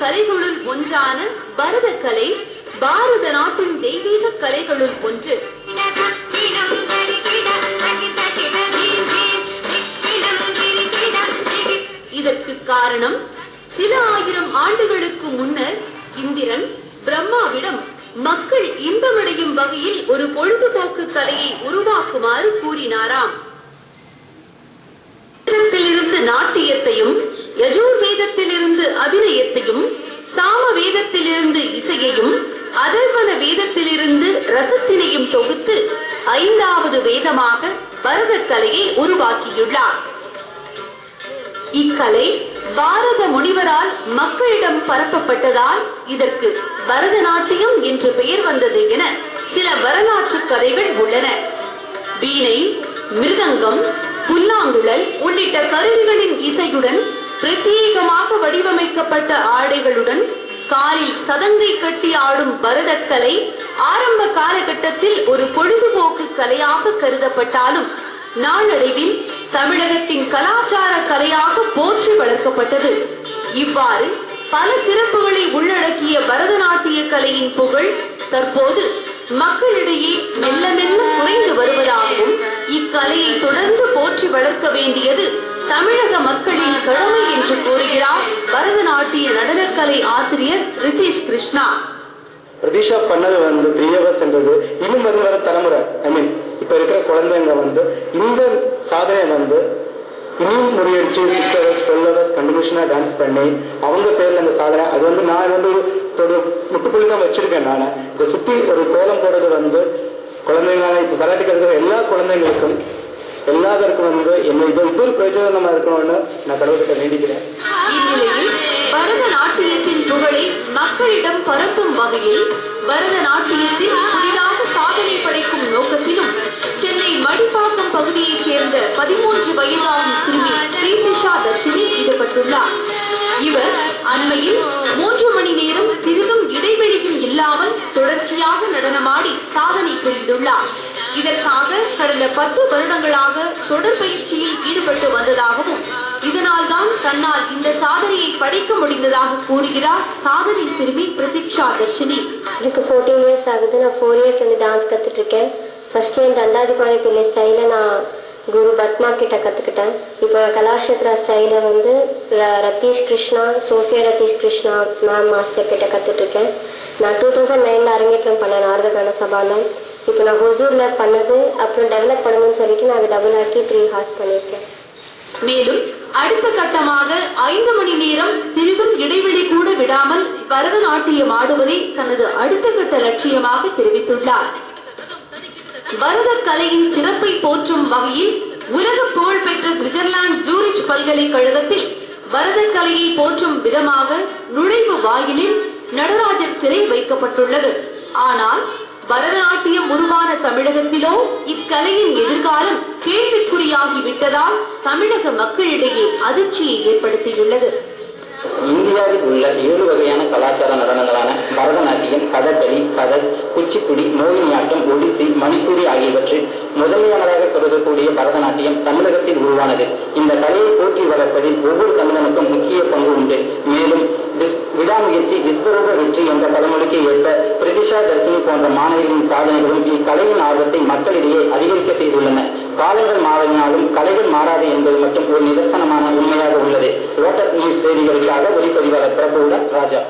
கலைகளுள் ஒன்றான பரத கலை பாரத நாட்டின் தெய்வீக கலைகளுள் ஒன்று. இதற்கு காரணம் சில ஆயிரம் ஆண்டுகளுக்கு முன்னர் இந்திரன் பிரம்மாவிடம் மக்கள் இன்பமடையும் வகையில் ஒரு பொழுதுபோக்கு கலையை உருவாக்குமாறு கூறினாராம். வேதத்திலிருந்து நாட்டியத்தையும், யஜூர் வேதத்திலிருந்து அபிநயத்தையும், சாம வேதத்திலிருந்து இசையையும், அதர்வன வேதத்திலிருந்து ரசத்தினையும் தொகுத்து 5வது வேதமாக பரத கலையை உருவாக்கியுள்ளார். இக்கலை பாரத முனிவரால் மக்களிடம் பரப்பப்பட்டதால் இதற்கு பரதநாட்டியம் என்று பெயர் வந்தது என சில வரலாற்று கதைகள் உள்ளன. வீணை, மிருதங்கம், புல்லாங்குழல் உள்ளிட்ட கருவிகளின் இசையுடன் பிரத்யேகமாக வடிவமைக்கப்பட்ட ஆடைகளுடன் காலில் சதங்கை கட்டி ஆடும் பரதக்கலை ஆரம்ப காலகட்டத்தில் ஒரு பொழுதுபோக்கு கலையாக கருதப்பட்டாலும் நாளடைவில் தமிழகத்தின் கலாச்சார கலையாக போற்றி வளர்க்கப்பட்டது. இவ்வாறு பல சிறப்புகளை உள்ளடக்கிய பரதநாட்டிய கலையின் புகழ் தற்போது மக்களிடையே மெல்ல மெல்ல குறைந்து வருவதாகவும், இக்கலையை தொடர்ந்து போற்றி வளர்க்க வேண்டியது தமிழக மக்களின் கடமை என்று கூறுகிறார் பரதநாட்டிய நடனக்கலை ஆசிரியர் ரிதீஷ் கிருஷ்ணா. பிரதீஷா பண்ணது பிரியவஸ்ன்றது இன்னும் வர தலைமுறை, இப்ப இருக்கிற குழந்தைங்க இந்த சாதனை இன்னும் முறியடிச்சு 6 hours 12 hours கண்டினியூஷனா டான்ஸ் பண்ணி அவங்க பேர்ல இந்த சாதனை அது நான் ஒரு முட்டுப்புள்ளி தான் வச்சிருக்கேன். நான் இதை சுத்தி ஒரு கோலம் போடுறது குழந்தைங்களால இப்ப பரவாட்டிக்கு இருக்கிற எல்லா குழந்தைங்களுக்கும் எல்லாருக்கும் என்ன இது ஒரு பிரயோஜனமா இருக்கணும்னு நான் கடவுள்கிட்ட வேண்டிக்கிறேன். இந்நிலையில் பரதநாட்டியத்தின் புகழை மக்களிடம் பரப்பும் வகையில் பரதநாட்டியத்தில் புதிதாக சாதனை படைக்கும் நோக்கத்திலும் சென்னை மடிப்பாக்கம் பகுதியைச் சேர்ந்த 13 வயதாகும் சிறுமி பிரீதிஷா தர்ஷினி ஈடுபட்டுள்ளார். இவர் அண்மையில் 3 மணி நேரம் சிறிதும் இடைவெளியும் இல்லாமல் தொடர்ச்சியாக நடனமாடி சாதனை புரிந்துள்ளார். இதற்காக கடந்த 10 வருடங்களாக தொடர் பயிற்சியில் ஈடுபட்டு வந்ததாகவும், இதனால்தான் தன்னால் இந்த சாதனையை படைக்க முடிந்ததாக கூறுகிறார் சாதனை சிறுமி பிரதீக்ஷா தர்ஷினி. எனக்கு 14 இயர்ஸ் ஆகுது. நான் 4 இயர்ஸ் டான்ஸ் கத்துட்டு இருக்கேன். ஃபர்ஸ்ட் என் தண்டாதிபாணி பிள்ளை ஸ்டைல நான் குரு பத்மா கிட்ட கத்துக்கிட்டேன். இப்போ Kalakshetra style Ratheesh Krishna, Sophia Ratheesh Krishna ma'am master கிட்ட கத்துட்டு இருக்கேன். நான் 2009 அரங்கேற்றம் பண்ணேன் நாரதகான சபால. இப்போ நான் ஹொசூர்ல பண்ணது அப்புறம் டெவலப் பண்ணணும்னு சொல்லிட்டு நான் அதை டபுள் ஆக்கி 3 ஹார்ஸ் பண்ணியிருக்கேன். மேலும் அடுத்த கட்டமாக 5 மணி நேரம் சிறிதும் இடைவெளி கூட விடாமல் பரதநாட்டியம் ஆடுவதை தனது அடுத்த கட்ட லட்சியமாக தெரிவித்துள்ளார். பரத கலையின் சிறப்பை போற்றும் வகையில் உலக புகழ்பெற்ற சுவிட்சர்லாந்து ஜூரிச் பல்கலைக்கழகத்தில் பரத கலையை போற்றும் விதமாக நுழைவு வாயிலில் நடராஜர் சிலை வைக்கப்பட்டுள்ளது. ஆனால் பரதநாட்டியம் உருவான தமிழகத்திலோ இக்கலையின் எதிர்காலம் கேள்விக்குறியாகிவிட்டதால் தமிழக மக்களிடையே அதிர்ச்சியை ஏற்படுத்தியுள்ளது. இந்தியாவில் உள்ள 7 வகையான கலாச்சார நடனங்களான பரதநாட்டியம், கதகளி, கதக், குச்சிப்புடி, மோகினியாட்டம், ஒடிசி, மணிப்பூரி ஆகியவற்றில் முதன்மையானதாக கருதக்கூடிய பரதநாட்டியம் தமிழகத்தில் உருவானது. இந்த கலையை போற்றி வளர்ப்பதில் ஒவ்வொரு தமிழனுக்கும் முக்கிய பங்கு உண்டு. மேலும் விடாமுயற்சி விஸ்வரூப வெற்றி என்ற பழமொழிக்கு ஏற்ப பிரதிஷா தர்ஷினி போன்ற மாணவிகளின் சாதனைகளும் இக்கலையின் ஆர்வத்தை மக்களிடையே அதிகரிக்க செய்துள்ளன. காலங்கள் மாறினாலும் கலைகள் மாறாது என்பது மட்டும் ஒரு நிதர்சனமான உண்மையாக உள்ளது. லோட்டஸ் நியூஸ் செய்திகளுக்காக ஒளிப்பதிவாளர் பிரபுவுடன் ராஜா.